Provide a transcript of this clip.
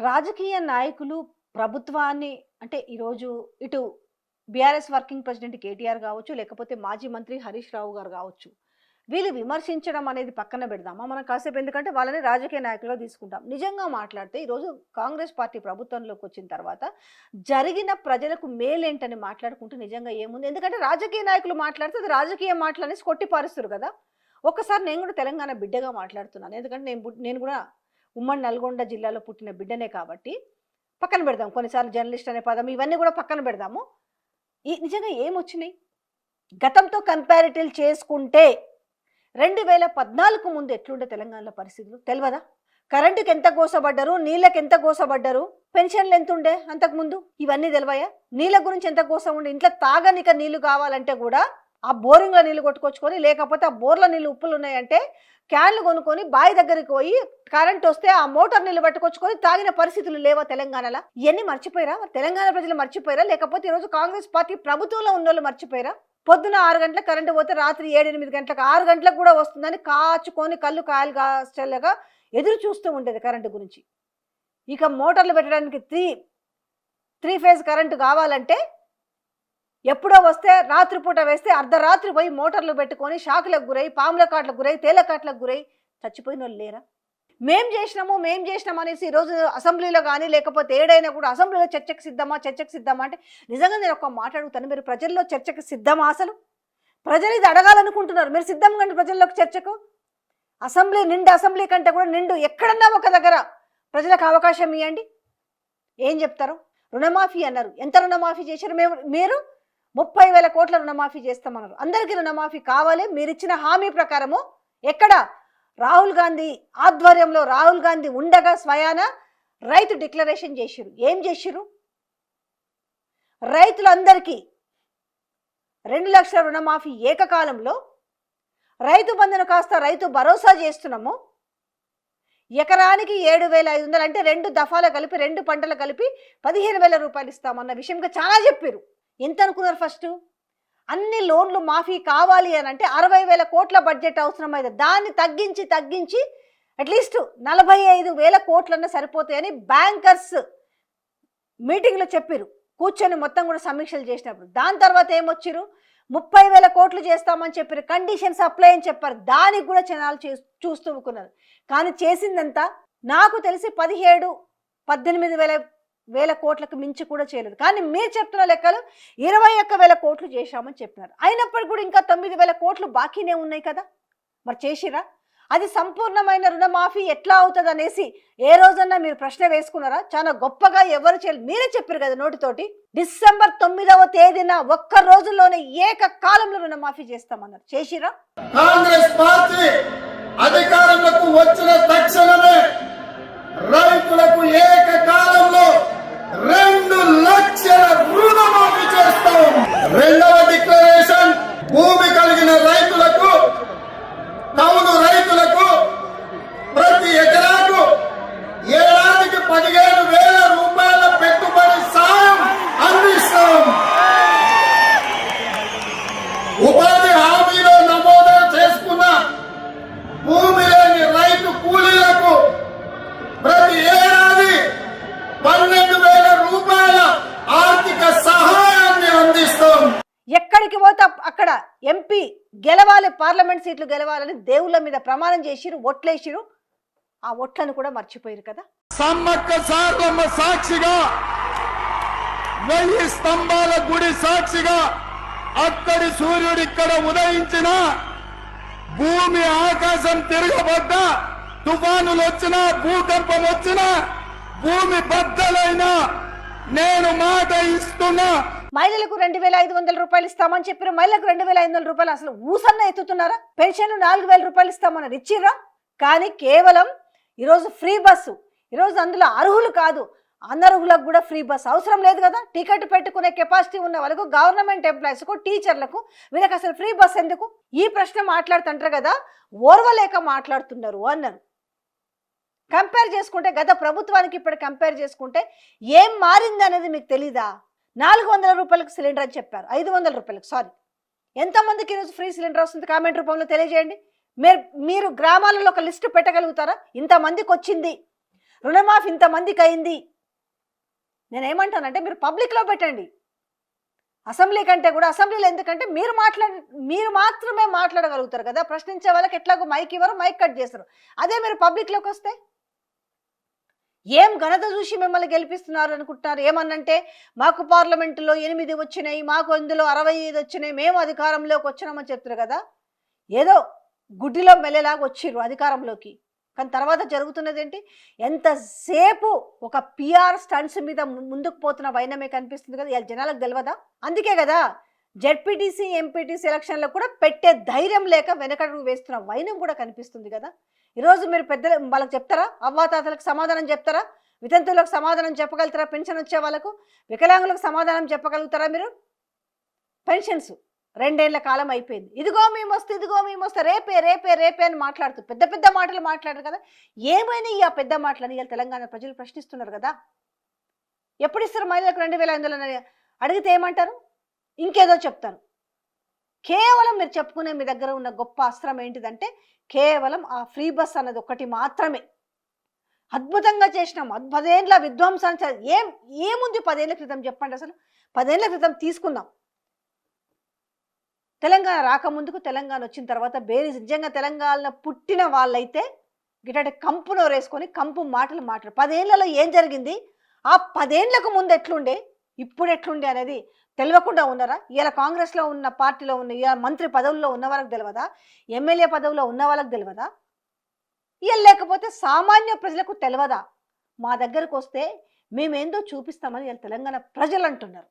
రాజకీయ నాయకులు ప్రభుత్వాన్ని అంటే ఈరోజు ఇటు బీఆర్ఎస్ వర్కింగ్ ప్రెసిడెంట్ కేటీఆర్ కావచ్చు, లేకపోతే మాజీ మంత్రి హరీష్ రావు గారు కావచ్చు. వీళ్ళు విమర్శించడం అనేది పక్కన పెడదామా మనం కాసేపు, ఎందుకంటే వాళ్ళని రాజకీయ నాయకులుగా తీసుకుంటాం. నిజంగా మాట్లాడితే ఈరోజు కాంగ్రెస్ పార్టీ ప్రభుత్వంలోకి వచ్చిన తర్వాత జరిగిన ప్రజలకు మేలేంటని మాట్లాడుకుంటూ నిజంగా ఏముంది? ఎందుకంటే రాజకీయ నాయకులు మాట్లాడితే అది రాజకీయ మాటలనేసి కొట్టిపారుస్తారు కదా. ఒక్కసారి నేను కూడా తెలంగాణ బిడ్డగా మాట్లాడుతున్నాను, ఎందుకంటే నేను కూడా ఉమ్మడి నల్గొండ జిల్లాలో పుట్టిన బిడ్డనే కాబట్టి పక్కన పెడదాం. కొన్నిసార్లు జర్నలిస్ట్ అనే పదం ఇవన్నీ కూడా పక్కన పెడదాము. నిజంగా ఏమొచ్చినాయి గతంతో కంపారిటివ్ చేసుకుంటే 2014 ముందు ఎట్లుండే తెలంగాణలో పరిస్థితులు తెలియదా? కరెంటుకి ఎంత కోసపడ్డారు, నీళ్ళకి ఎంత కోసపడ్డారు, పెన్షన్లు ఎంత ఉండే అంతకుముందు ఇవన్నీ తెలివయా? నీళ్ళ గురించి ఎంత కోసం ఉండే, ఇంట్లో తాగనిక నీళ్లు కావాలంటే కూడా ఆ బోరింగ్లో నీళ్లు కొట్టుకొచ్చుకొని, లేకపోతే ఆ బోర్ల నీళ్ళు ఉప్పులు ఉన్నాయంటే క్యాన్లు కొనుక్కొని బావి దగ్గరికి పోయి కరెంట్ వస్తే ఆ మోటార్ నీళ్ళు పట్టుకొచ్చుకొని తాగిన పరిస్థితులు లేవా తెలంగాణలో? ఇవన్నీ మర్చిపోయారా? తెలంగాణ ప్రజలు మర్చిపోయారా? లేకపోతే ఈరోజు కాంగ్రెస్ పార్టీ ప్రభుత్వంలో ఉన్న వాళ్ళు మర్చిపోయారా? పొద్దున 6 గంటలకు కరెంటు పోతే రాత్రి 7-8 గంటలకు 6 గంటలకు కూడా వస్తుందని కాచుకొని కళ్ళు కాయలు కాస్టల్లాగా ఎదురు చూస్తూ ఉండేది కరెంటు గురించి. ఇక మోటార్లు పెట్టడానికి త్రీ ఫేజ్ కరెంటు కావాలంటే ఎప్పుడో వస్తే రాత్రిపూట వేస్తే అర్ధరాత్రి పోయి మోటార్లు పెట్టుకొని షాకులకు గురై, పాముల కాట్లకు గురై, తేలకాట్లకు గురై చచ్చిపోయిన వాళ్ళు లేరా? మేం చేసినాము అనేసి ఈరోజు అసెంబ్లీలో కానీ లేకపోతే ఏడైనా కూడా అసెంబ్లీలో చర్చకు సిద్ధమా అంటే నిజంగా నేను ఒక మాట అడుగుతాను, మీరు ప్రజల్లో చర్చకు సిద్ధమా? అసలు ప్రజలు ఇది అడగాలనుకుంటున్నారు, మీరు సిద్ధంగా అండి ప్రజల్లోకి చర్చకు? అసెంబ్లీ కంటే కూడా నిండు ఎక్కడన్నా ఒక దగ్గర ప్రజలకు అవకాశం ఇవ్వండి. ఏం చెప్తారు? రుణమాఫీ అన్నారు. ఎంత రుణమాఫీ చేశారు? మీరు 30,000 కోట్ల రుణమాఫీ చేస్తామన్నారు. అందరికీ రుణమాఫీ కావాలి. మీరు ఇచ్చిన హామీ ప్రకారము ఎక్కడ రాహుల్ గాంధీ ఆధ్వర్యంలో రాహుల్ గాంధీ ఉండగా స్వయాన రైతు డిక్లరేషన్ చేసిరు. ఏం చేసిరు? రైతులందరికీ 2 లక్షల రుణమాఫీ ఏకకాలంలో, రైతు బంధును కాస్త రైతు భరోసా చేస్తున్నాము. ఎకరానికి 7,500 అంటే 2 దఫాలు కలిపి 2 పంటలు కలిపి 15,000 రూపాయలు ఇస్తామన్న విషయంగా చాలా చెప్పారు. ఎంత అనుకున్నారు? ఫస్ట్ అన్ని లోన్లు మాఫీ కావాలి అని అంటే 60,000 కోట్ల బడ్జెట్ అవసరమైంది. దాన్ని తగ్గించి అట్లీస్ట్ 45,000 కోట్లన్నా సరిపోతాయని బ్యాంకర్స్ మీటింగ్లో చెప్పారు, కూర్చొని మొత్తం కూడా సమీక్షలు చేసినప్పుడు. దాని తర్వాత ఏమొచ్చారు? 30,000 కోట్లు చేస్తామని చెప్పారు, కండిషన్స్ అప్లై అని చెప్పారు. దానికి కూడా జనాలు చూస్తూ ఊరుకున్నారు. కానీ చేసిందంతా నాకు తెలిసి 17,000-18,000 కోట్లకు మించి కూడా చేయలేదు. కానీ మీరు చెప్తున్న లెక్కలు 21,000 కోట్లు చేశామని చెప్పినారు. అయినప్పటికీ కూడా ఇంకా 9,000 కోట్లు బాకీనే ఉన్నాయి కదా. మరి చేసిరా? అది సంపూర్ణమైన రుణమాఫీ ఎట్లా అవుతుంది అనేసి ఏ రోజన్నా మీరు ప్రశ్న వేసుకున్నారా? చాలా గొప్పగా ఎవరు చేయలేదు, మీరే చెప్పారు కదా నోటితోటి. డిసెంబర్ 9వ తేదీన ఒక్క రోజుల్లోనే ఏకకాలంలో రుణమాఫీ చేస్తామన్నారు. చేసిరా? కాంగ్రెస్ పార్టీ అధికారంలోకి వచ్చిన తక్షణమే రైతులకు ఏకకాలంలో 2 లక్షల రుణమాఫీ చేస్తాం. రెండవ డిక్లరేషన్ భూమి కలిగిన రైతులకు, కౌలు రైతులకు ప్రతి ఎకరాకు ఏడాదికి 15,000 రూపాయల పెట్టుబడి సాయం అందిస్తాం. ఉపాధి హామీలో నమోదు చేసుకున్న భూమి లేని రైతు కూలీలకు ప్రతి ఏడాది 12,000 రూపాయల ఆర్థిక సహాయాన్ని అందిస్తాం. ఎక్కడికి పోతే అక్కడ ఎంపీ గెలవాలి, పార్లమెంట్ సీట్లు గెలవాలని దేవుళ్ళ మీద ప్రమాణం చేసిరు, ఓట్లేసిరు. ఆ ఓట్లను కూడా మర్చిపోయారు కదా. సమ్మక్క సారమ్మ సాక్షిగా, 1000 స్తంభాల గుడి సాక్షిగా, అక్కడి సూర్యుడు ఇక్కడ ఉదయించిన, భూమి ఆకాశం తిరగబడ్డా, తుఫానులు వచ్చినా, భూకంపం వచ్చినా, భూమి బద్దలైనా నేను మాట ఇస్తున్నా. మహిళలకు 2,500 రూపాయలు ఇస్తామని చెప్పారు. మహిళలకు 2,500 రూపాయలు అసలు ఊసన్న ఎత్తుతున్నారా? పెన్షన్ 4,000 రూపాయలు ఇస్తామన్నారు, ఇచ్చిర్రా? కానీ కేవలం ఈరోజు ఫ్రీ బస్సు, ఈరోజు అందులో అర్హులు కాదు అనర్హులకు కూడా ఫ్రీ బస్సు అవసరం లేదు కదా. టికెట్ పెట్టుకునే కెపాసిటీ ఉన్న వాళ్ళకు, గవర్నమెంట్ ఎంప్లాయీస్కు, టీచర్లకు వీళ్ళకి అసలు ఫ్రీ బస్ ఎందుకు? ఈ ప్రశ్న మాట్లాడుతుంటారు కదా, ఓర్వలేక మాట్లాడుతున్నారు అన్నారు. కంపేర్ చేసుకుంటే గత ప్రభుత్వానికి ఇప్పుడు కంపేర్ చేసుకుంటే ఏం మారింది అనేది మీకు తెలీదా? 400 రూపాయలకు సిలిండర్ అని చెప్పారు, 500 రూపాయలకు. సారీ, ఎంతమందికి ఈరోజు ఫ్రీ సిలిండర్ వస్తుంది? కామెంట్ రూపంలో తెలియజేయండి. మీరు గ్రామాలలో ఒక లిస్టు పెట్టగలుగుతారా? ఇంతమందికి వచ్చింది, రుణమాఫీ ఇంతమందికి అయింది. నేనేమంటానంటే మీరు పబ్లిక్లో పెట్టండి. అసెంబ్లీ కంటే కూడా, అసెంబ్లీలో ఎందుకంటే మీరు మాత్రమే మాట్లాడగలుగుతారు కదా. ప్రశ్నించే వాళ్ళకి ఎట్లాగో మైక్ ఇవ్వరు, మైక్ కట్ చేస్తారు. అదే మీరు పబ్లిక్లోకి వస్తే ఏం ఘనత చూసి మిమ్మల్ని గెలిపిస్తున్నారు అనుకుంటున్నారు? ఏమన్నంటే మాకు పార్లమెంటులో 8 వచ్చినాయి, మాకు అందులో 65 వచ్చినాయి, మేము అధికారంలోకి వచ్చినామని చెప్తారు కదా. ఏదో గుడ్డిలో మెల్లెలాగా వచ్చిర్రు అధికారంలోకి, కానీ తర్వాత జరుగుతున్నది ఏంటి? ఎంతసేపు ఒక పిఆర్ స్టంట్స్ మీద ముందుకు పోతున్న వైనమే కనిపిస్తుంది కదా. ఇలా జనాలకు తెలియదా? అందుకే కదా జెడ్పీటీసీ ఎంపీటీసీ ఎలక్షన్లో కూడా పెట్టే ధైర్యం లేక వెనకడుగు వేస్తున్న వైనం కూడా కనిపిస్తుంది కదా. ఈరోజు మీరు పెద్దలు వాళ్ళకి చెప్తారా? అవ్వాతాతలకు సమాధానం చెప్తారా? వితంతువులకు సమాధానం చెప్పగలుగుతారా? పెన్షన్ వచ్చే వాళ్ళకు, వికలాంగులకు సమాధానం చెప్పగలుగుతారా మీరు? పెన్షన్స్ 2 ఏళ్ల కాలం అయిపోయింది. ఇదిగో మేము వస్తే రేపే రేపే రేపే అని మాట్లాడుతూ పెద్ద పెద్ద మాటలు మాట్లాడారు కదా. ఏమైనా ఈ ఆ పెద్ద మాటలని ఇలా తెలంగాణ ప్రజలు ప్రశ్నిస్తున్నారు కదా. ఎప్పుడు ఇస్తారు మహిళలకు 2500 అడిగితే ఏమంటారు? ఇంకేదో చెప్తారు. కేవలం మీరు చెప్పుకునే మీ దగ్గర ఉన్న గొప్ప అస్త్రం ఏంటిదంటే కేవలం ఆ ఫ్రీ బస్ అన్నది ఒకటి మాత్రమే. అద్భుతంగా చేసినాం, 10 ఏళ్ళ విధ్వంసాన్ని ఏముంది 10 ఏళ్ల క్రితం చెప్పండి. అసలు 10 ఏళ్ల క్రితం తీసుకుందాం. తెలంగాణ రాకముందుకు, తెలంగాణ వచ్చిన తర్వాత బేరీజ్ నిజంగా తెలంగాణ పుట్టిన వాళ్ళైతే గిటటి కంపు నోరేసుకొని కంపు మాటలు మాట్లాడు. 10 ఏళ్లలో ఏం జరిగింది, ఆ 10 ఏళ్లకు ముందు ఎట్లుండే, ఇప్పుడు ఎట్లుండే అనేది తెలియకుండా ఉన్నారా? ఇలా కాంగ్రెస్లో ఉన్న, పార్టీలో ఉన్న, ఇలా మంత్రి పదవుల్లో ఉన్న వాళ్ళకి తెలియదా? ఎమ్మెల్యే పదవుల్లో ఉన్న వాళ్ళకి తెలియదా? ఇలా లేకపోతే సామాన్య ప్రజలకు తెలియదా? మా దగ్గరకు వస్తే మేమేందో చూపిస్తామని ఇలా తెలంగాణ ప్రజలు అంటున్నారు.